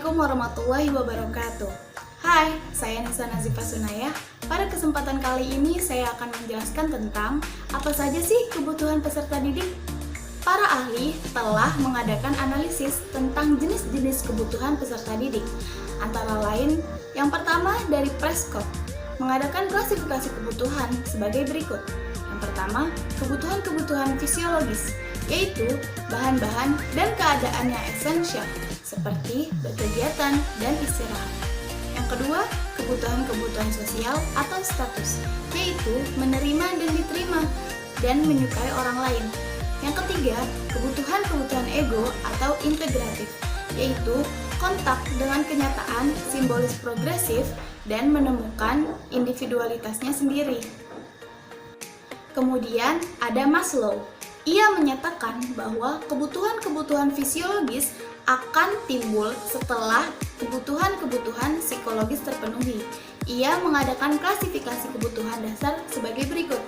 Assalamualaikum warahmatullahi wabarakatuh. Hai, saya Nisa Nazifah Sunaya. Pada kesempatan kali ini saya akan menjelaskan tentang apa saja sih kebutuhan peserta didik. Para ahli telah mengadakan analisis tentang jenis-jenis kebutuhan peserta didik. Antara lain, yang pertama dari Prescott, mengadakan klasifikasi kebutuhan sebagai berikut. Yang pertama, kebutuhan-kebutuhan fisiologis, yaitu bahan-bahan dan keadaan yang esensial, seperti berkegiatan dan istirahat. Yang kedua, kebutuhan-kebutuhan sosial atau status, yaitu menerima dan diterima dan menyukai orang lain. Yang ketiga, kebutuhan-kebutuhan ego atau integratif, yaitu kontak dengan kenyataan, simbolis progresif, dan menemukan individualitasnya sendiri. Kemudian ada Maslow. Ia menyatakan bahwa kebutuhan-kebutuhan fisiologis akan timbul setelah kebutuhan-kebutuhan psikologis terpenuhi. Ia mengadakan klasifikasi kebutuhan dasar sebagai berikut.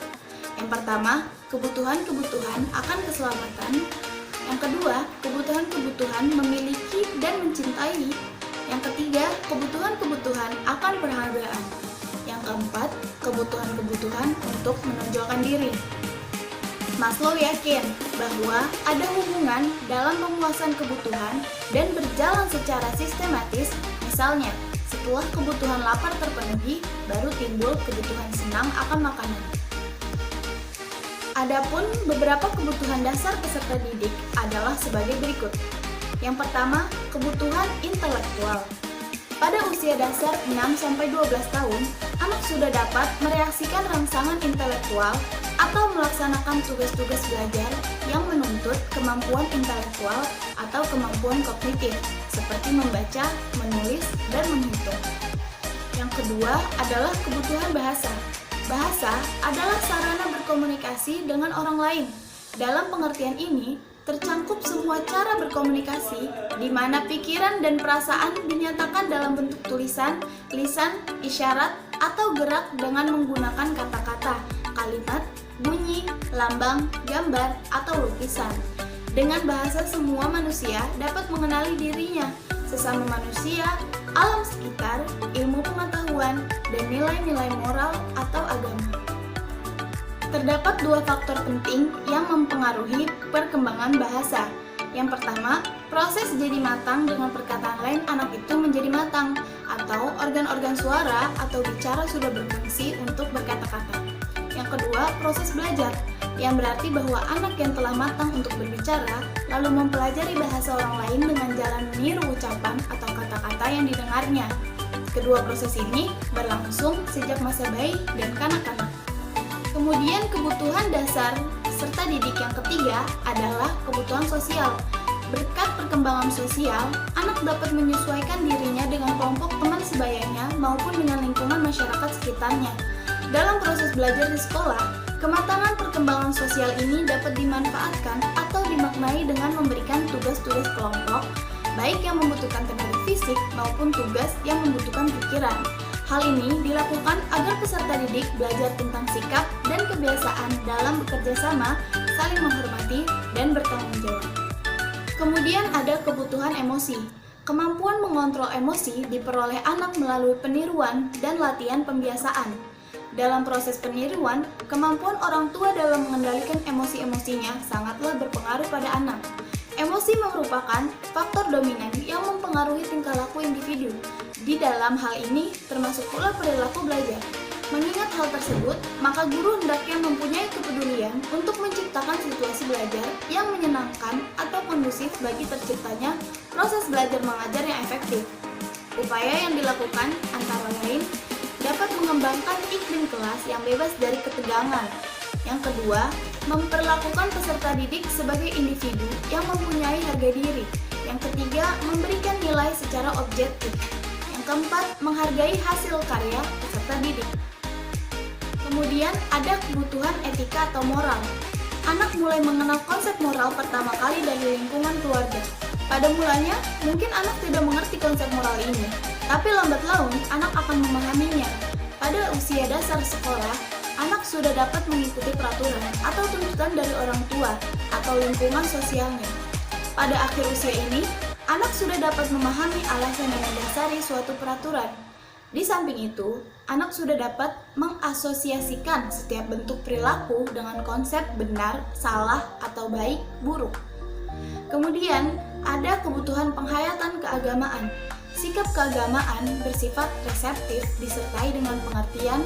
Yang pertama, kebutuhan-kebutuhan akan keselamatan. Yang kedua, kebutuhan-kebutuhan memiliki dan mencintai. Yang ketiga, kebutuhan-kebutuhan akan penghargaan. Yang keempat, kebutuhan-kebutuhan untuk menonjolkan diri. Maslow yakin bahwa ada hubungan dalam pemuasan kebutuhan dan berjalan secara sistematis. Misalnya, setelah kebutuhan lapar terpenuhi, baru timbul kebutuhan senang akan makanan. Adapun beberapa kebutuhan dasar peserta didik adalah sebagai berikut. Yang pertama, kebutuhan intelektual. Pada usia dasar 6-12 tahun, anak sudah dapat mereaksikan rangsangan intelektual atau melaksanakan tugas-tugas belajar yang menuntut kemampuan intelektual atau kemampuan kognitif, seperti membaca, menulis, dan menghitung. Yang kedua adalah kebutuhan bahasa. Bahasa adalah sarana berkomunikasi dengan orang lain. Dalam pengertian ini, tercangkup semua cara berkomunikasi di mana pikiran dan perasaan dinyatakan dalam bentuk tulisan, lisan, isyarat, atau gerak dengan menggunakan kata-kata, kalimat, bunyi, lambang, gambar, atau lukisan. Dengan bahasa semua manusia dapat mengenali dirinya, sesama manusia, alam sekitar, ilmu pengetahuan, dan nilai-nilai moral atau agama. Terdapat dua faktor penting yang mempengaruhi perkembangan bahasa. Yang pertama, proses jadi matang. Dengan perkataan lain, anak itu menjadi matang, atau organ-organ suara atau bicara sudah berfungsi untuk berkata-kata. Yang kedua, proses belajar, yang berarti bahwa anak yang telah matang untuk berbicara, lalu mempelajari bahasa orang lain dengan jalan meniru ucapan atau kata-kata yang didengarnya. Kedua proses ini berlangsung sejak masa bayi dan kanak-kanak. Kemudian kebutuhan dasar serta didik yang ketiga adalah kebutuhan sosial. Berkat perkembangan sosial, anak dapat menyesuaikan dirinya dengan kelompok teman sebayanya maupun dengan lingkungan masyarakat sekitarnya. Dalam proses belajar di sekolah, kematangan perkembangan sosial ini dapat dimanfaatkan atau dimaknai dengan memberikan tugas-tugas kelompok, baik yang membutuhkan tenaga fisik maupun tugas yang membutuhkan pikiran. Hal ini dilakukan agar peserta didik belajar tentang sikap dan kebiasaan dalam bekerja sama, saling menghormati, dan bertanggung jawab. Kemudian ada kebutuhan emosi. Kemampuan mengontrol emosi diperoleh anak melalui peniruan dan latihan pembiasaan. Dalam proses peniruan, kemampuan orang tua dalam mengendalikan emosi-emosinya sangatlah berpengaruh pada anak. Emosi merupakan faktor dominan yang mempengaruhi tingkah laku individu. Di dalam hal ini termasuk pula perilaku belajar. Mengingat hal tersebut, maka guru hendaknya mempunyai kepedulian untuk menciptakan situasi belajar yang menyenangkan atau kondusif bagi terciptanya proses belajar mengajar yang efektif. Upaya yang dilakukan antara lain dapat mengembangkan iklim kelas yang bebas dari ketegangan. Yang kedua, memperlakukan peserta didik sebagai individu yang mempunyai harga diri. Yang ketiga, memberikan nilai secara objektif. Yang keempat, menghargai hasil karya peserta didik. Kemudian ada kebutuhan etika atau moral. Anak mulai mengenal konsep moral pertama kali dari lingkungan keluarga. Pada mulanya, mungkin anak tidak mengerti konsep moral ini, tapi lambat laun anak akan memahaminya. Pada usia dasar sekolah, anak sudah dapat mengikuti peraturan atau tuntutan dari orang tua atau lingkungan sosialnya. Pada akhir usia ini, anak sudah dapat memahami alasan yang mendasari suatu peraturan. Di samping itu, anak sudah dapat mengasosiasikan setiap bentuk perilaku dengan konsep benar, salah, atau baik, buruk. Kemudian, ada kebutuhan penghayatan keagamaan. Sikap keagamaan bersifat reseptif disertai dengan pengertian,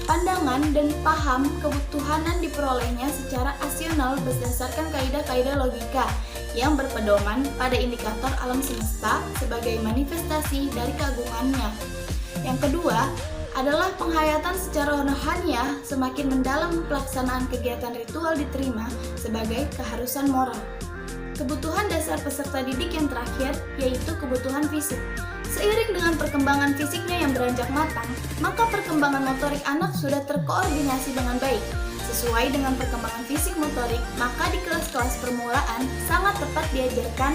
pandangan, dan paham kebutuhanan diperolehnya secara asional berdasarkan kaidah-kaidah logika yang berpedoman pada indikator alam semesta sebagai manifestasi dari keagungannya. Yang kedua adalah penghayatan secara rohaniah semakin mendalam pelaksanaan kegiatan ritual diterima sebagai keharusan moral. Kebutuhan dasar peserta didik yang terakhir yaitu kebutuhan fisik. Seiring dengan perkembangan fisiknya yang beranjak matang, maka perkembangan motorik anak sudah terkoordinasi dengan baik. Sesuai dengan perkembangan fisik motorik, maka di kelas-kelas permulaan sangat tepat diajarkan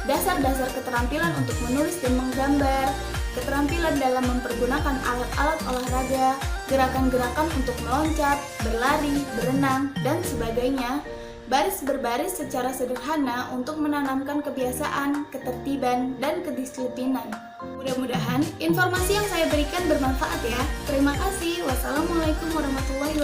dasar-dasar keterampilan untuk menulis dan menggambar, keterampilan dalam mempergunakan alat-alat olahraga, gerakan-gerakan untuk meloncat, berlari, berenang, dan sebagainya, baris berbaris secara sederhana untuk menanamkan kebiasaan, ketertiban, dan kedisiplinan. Mudah-mudahan informasi yang saya berikan bermanfaat ya. Terima kasih. Wassalamualaikum warahmatullahi